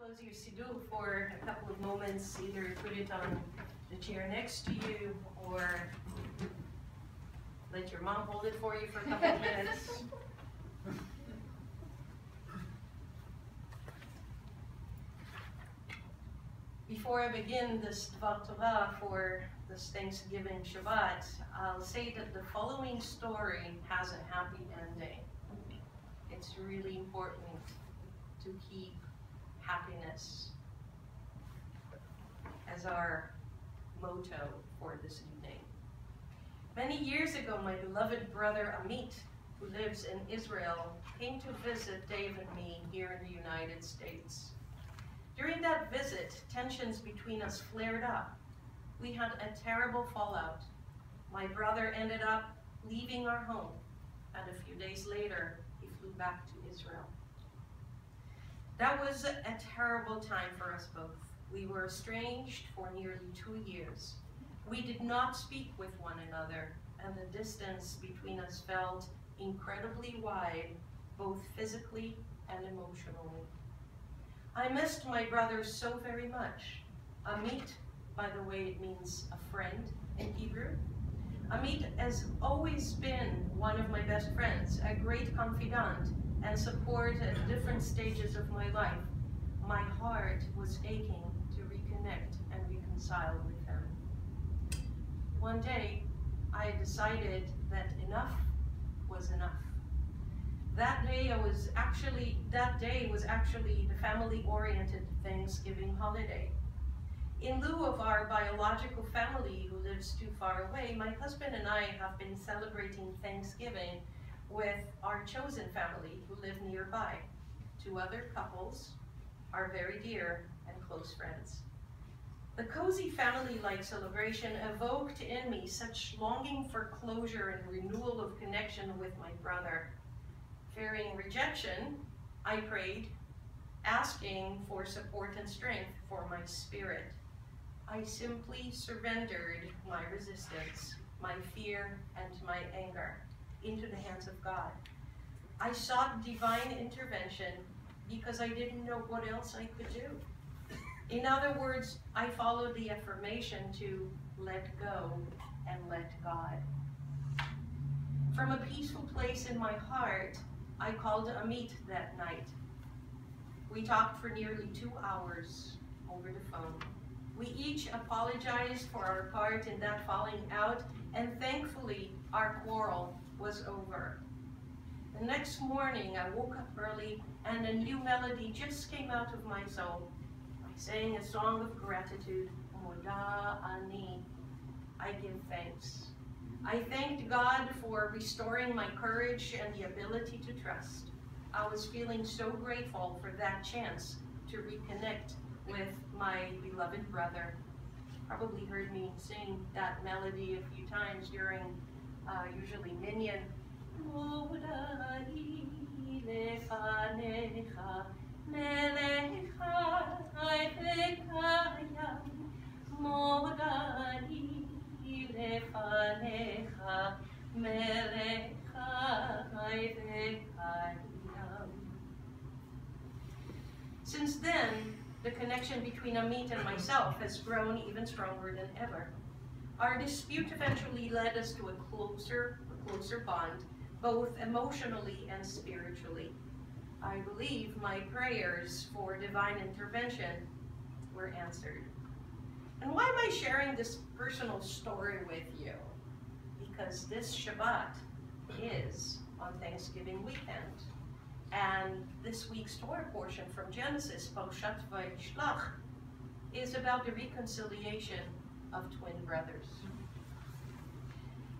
close your siddur for a couple of moments. Either put it on the chair next to you or let your mom hold it for you for a couple of minutes. Before I begin this Dvar Torah for this Thanksgiving Shabbat, I'll say that the following story has a happy ending. It's really important to keep happiness as our motto for this evening. Many years ago, my beloved brother Amit, who lives in Israel, came to visit Dave and me here in the United States. During that visit, tensions between us flared up. We had a terrible fallout. My brother ended up leaving our home, and a few days later, he flew back to Israel. That was a terrible time for us both. We were estranged for nearly 2 years. We did not speak with one another, and the distance between us felt incredibly wide, both physically and emotionally. I missed my brother so very much. Amit, by the way, it means a friend in Hebrew. Amit has always been one of my best friends, a great confidant and support at different stages of my life. My heart was aching to reconnect and reconcile with him. One day, I decided that enough was enough. That day was actually the family-oriented Thanksgiving holiday. In lieu of our biological family who lives too far away, my husband and I have been celebrating Thanksgiving with our chosen family who live nearby. 2 other couples, are very dear and close friends. The cozy family-like celebration evoked in me such longing for closure and renewal of connection with my brother. Fearing rejection, I prayed, asking for support and strength for my spirit. I simply surrendered my resistance, my fear, and my anger into the hands of God. I sought divine intervention because I didn't know what else I could do. In other words, I followed the affirmation to let go and let God. From a peaceful place in my heart, I called Amit that night. We talked for nearly 2 hours over the phone. We each apologized for our part in that falling out, and thankfully our quarrel was over. The next morning I woke up early and a new melody just came out of my soul. I sang a song of gratitude, Moda Ani, I give thanks. I thanked God for restoring my courage and the ability to trust. I was feeling so grateful for that chance to reconnect with my beloved brother. Probably heard me sing that melody a few times during usually Minyan. Since then, the connection between Amit and myself has grown even stronger than ever. Our dispute eventually led us to a closer bond, both emotionally and spiritually. I believe my prayers for divine intervention were answered. And why am I sharing this personal story with you? Because this Shabbat is on Thanksgiving weekend. And this week's Torah portion from Genesis, Parshat Vayishlach, is about the reconciliation of twin brothers.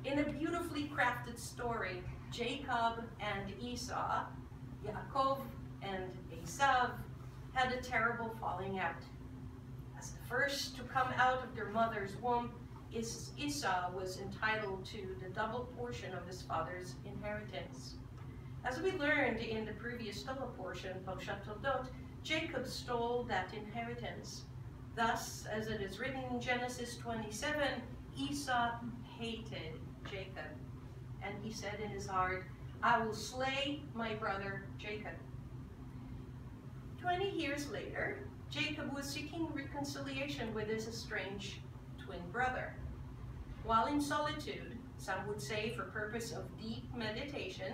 In a beautifully crafted story, Jacob and Esau, Yaakov and Esav, had a terrible falling out. As the first to come out of their mother's womb, Esau was entitled to the double portion of his father's inheritance. As we learned in the previous Torah portion, Parshat Toldot, Jacob stole that inheritance. Thus, as it is written in Genesis 27, Esau hated Jacob, and he said in his heart, I will slay my brother Jacob. 20 years later, Jacob was seeking reconciliation with his estranged twin brother. While in solitude, some would say for purpose of deep meditation,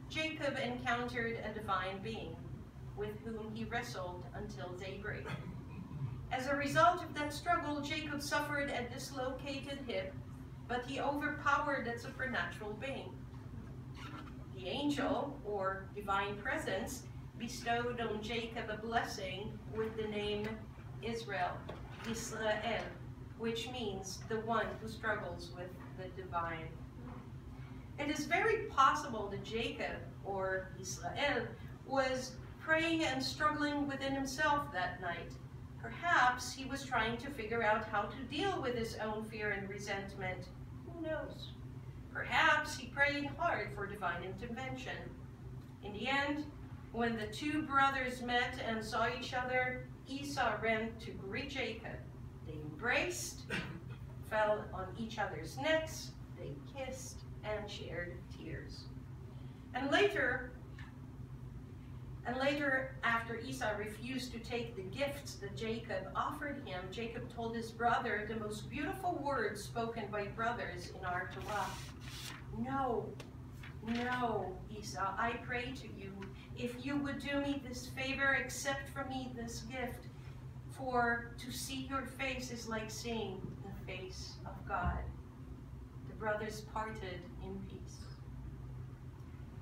Jacob encountered a divine being with whom he wrestled until daybreak. As a result of that struggle, Jacob suffered a dislocated hip, but he overpowered that supernatural being. The angel, or divine presence, bestowed on Jacob a blessing with the name Israel, which means the one who struggles with the divine. It is very possible that Jacob, or Israel, was praying and struggling within himself that night. Perhaps he was trying to figure out how to deal with his own fear and resentment. Who knows? Perhaps he prayed hard for divine intervention. In the end, when the two brothers met and saw each other, Esau ran to greet Jacob. They embraced, fell on each other's necks, they kissed, and shared tears. And later, after Esau refused to take the gifts that Jacob offered him, Jacob told his brother the most beautiful words spoken by brothers in our Torah. No, no, Esau, I pray to you, if you would do me this favor, accept from me this gift, for to see your face is like seeing the face of God. The brothers parted in peace.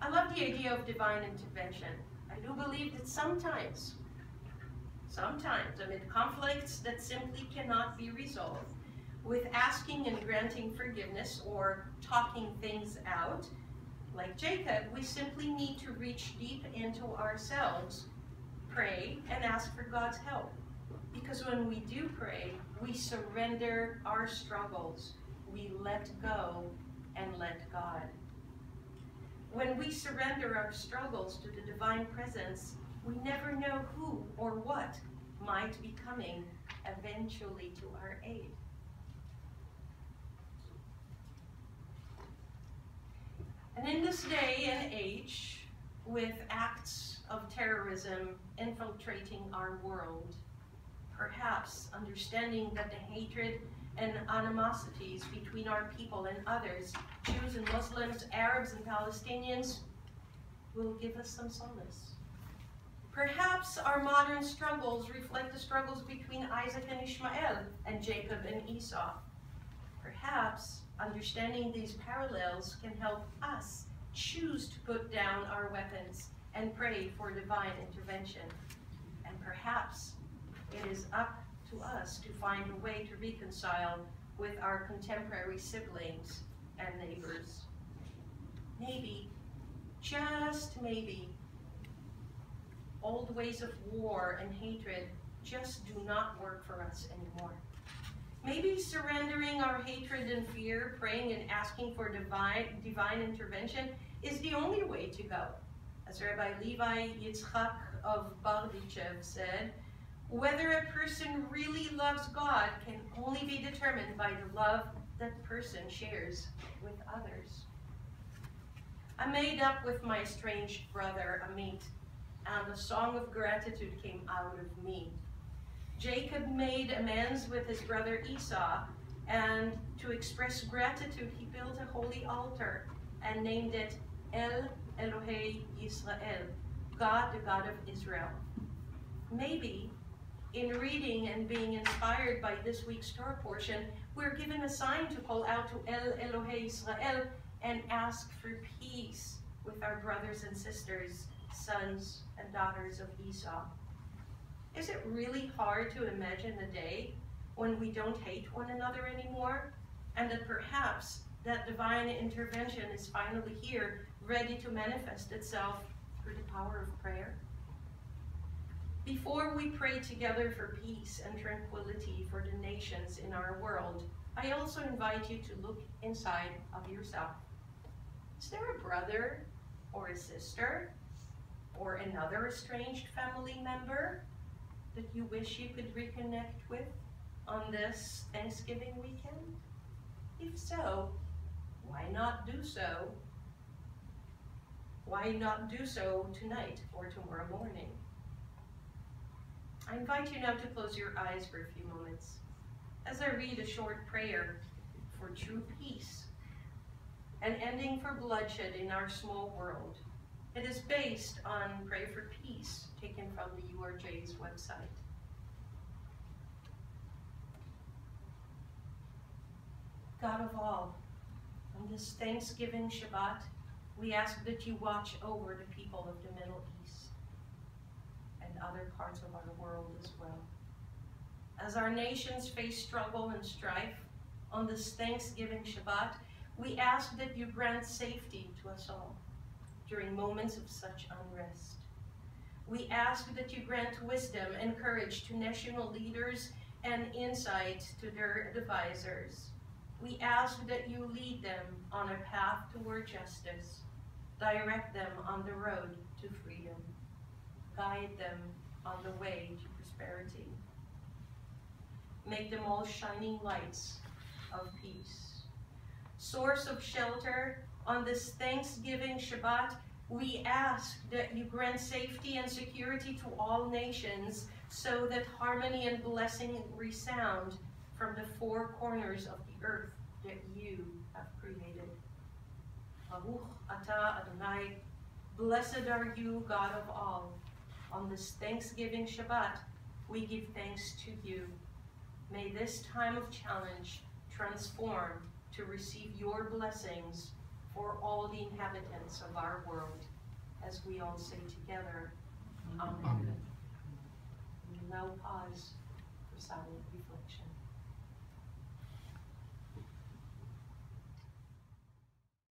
I love the idea of divine intervention. I do believe that sometimes, amid conflicts that simply cannot be resolved, with asking and granting forgiveness or talking things out, like Jacob, we simply need to reach deep into ourselves, pray, and ask for God's help. Because when we do pray, we surrender our struggles. We let go and let God. When we surrender our struggles to the divine presence, we never know who or what might be coming eventually to our aid. And in this day and age, with acts of terrorism infiltrating our world, perhaps understanding that the hatred and animosities between our people and others, Jews and Muslims, Arabs and Palestinians, will give us some solace. Perhaps our modern struggles reflect the struggles between Isaac and Ishmael and Jacob and Esau. Perhaps understanding these parallels can help us choose to put down our weapons and pray for divine intervention. And perhaps it is up to us to find a way to reconcile with our contemporary siblings and neighbors. Maybe, just maybe, old ways of war and hatred just do not work for us anymore. Maybe surrendering our hatred and fear, praying and asking for divine intervention is the only way to go. As Rabbi Levi Yitzchak of Bardichev said, whether a person really loves God can only be determined by the love that person shares with others. I made up with my estranged brother Amit, and a song of gratitude came out of me. Jacob made amends with his brother Esau, and to express gratitude, he built a holy altar and named it El Elohei Yisrael, God, the God of Israel. Maybe, in reading and being inspired by this week's Torah portion, we're given a sign to call out to El Elohei Yisrael and ask for peace with our brothers and sisters, sons and daughters of Esau. Is it really hard to imagine a day when we don't hate one another anymore, and that perhaps that divine intervention is finally here, ready to manifest itself through the power of prayer? Before we pray together for peace and tranquility for the nations in our world, I also invite you to look inside of yourself. Is there a brother or a sister or another estranged family member that you wish you could reconnect with on this Thanksgiving weekend? If so, why not do so? Why not do so tonight or tomorrow morning? I invite you now to close your eyes for a few moments as I read a short prayer for true peace, an ending for bloodshed in our small world. It is based on Pray for Peace, taken from the URJ's website. God of all, on this Thanksgiving Shabbat, we ask that you watch over the people of the Middle East and other parts of our world as well. As our nations face struggle and strife on this Thanksgiving Shabbat, we ask that you grant safety to us all during moments of such unrest. We ask that you grant wisdom and courage to national leaders and insight to their advisors. We ask that you lead them on a path toward justice, direct them on the road to freedom, guide them on the way to prosperity. Make them all shining lights of peace. Source of shelter, on this Thanksgiving Shabbat, we ask that you grant safety and security to all nations so that harmony and blessing resound from the four corners of the earth that you have created. Baruch atah Adonai, blessed are you, God of all. On this Thanksgiving Shabbat, we give thanks to you. May this time of challenge transform to receive your blessings for all the inhabitants of our world, as we all say together, Amen. We will now pause for silent reflection.